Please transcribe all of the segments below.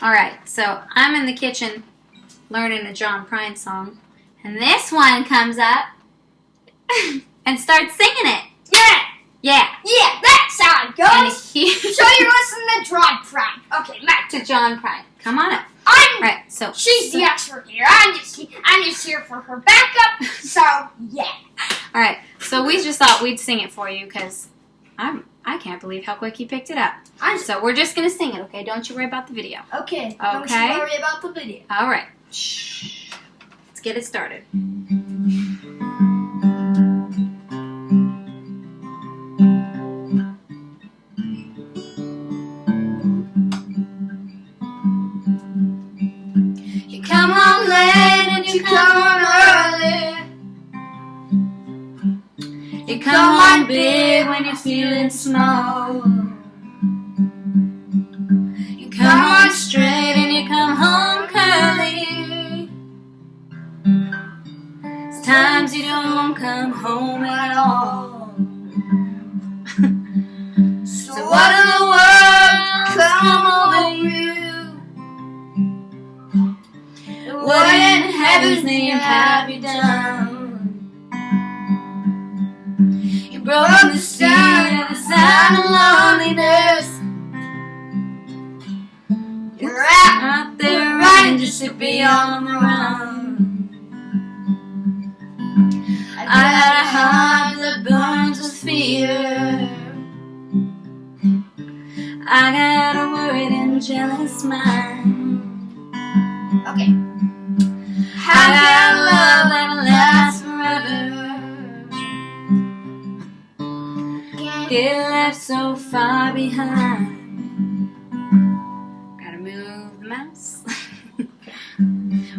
Alright, so I'm in the kitchen learning a John Prine song, and this one comes up and starts singing it. Yeah! Yeah. Yeah, that's how it goes. So you're listening to John Prine. Okay, back to John Prine. Come on up. Right, so she's the expert here. I'm just here for her backup. So yeah. All right, so we just thought we'd sing it for you because I can't believe how quick you picked it up. So we're just gonna sing it, okay? Don't you worry about the video. Okay. Don't you worry about the video. All right. Shh. Let's get it started. You come on late and you come on early. You come on big when you're feeling small. You come on straight and you come home curly. Sometimes you don't come home at all. So what in the world come over you? What in heaven's name have you done? You broke the speed of the sound of loneliness. You're out there running just to be on the run. I got a heart that burns with fear. I got a worried and jealous mind. Okay. I got a love that'll last forever. Get left so far behind. Gotta move the mouse.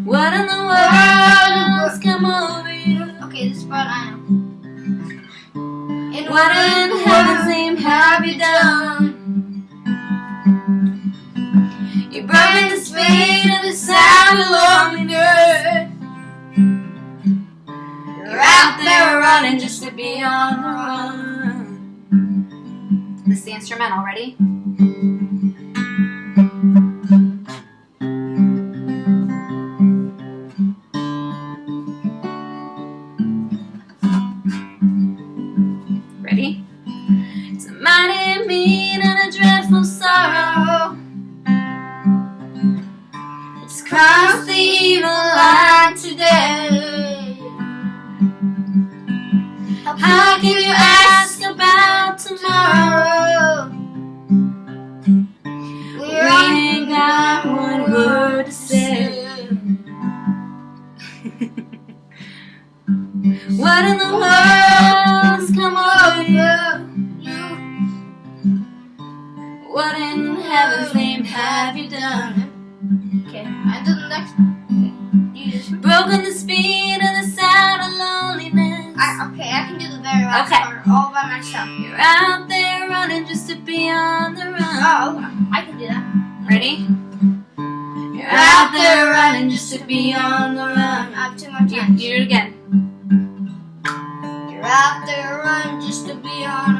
What in the world has come over you? Okay, this part I know. What in heaven's name have you done? You broke the speed of the sound of loneliness. You're out there running just to be on the run. This is the instrumental. Ready? Ready? It's a mighty mean and a dreadful sorrow. It's crossed the evil line today. How can you ask about tomorrow? We ain't got one word to say. What in the world's come over you? What in heaven's name have you done? Okay, I do the next one. You just Broken the speed of the sound of loneliness. Okay, I can do the very last part all by myself. You're out there running just to be on the run. Oh, I can do that. Ready? You're out there running just to be on the run. I have two more times. You do it again. You're out there running just to be on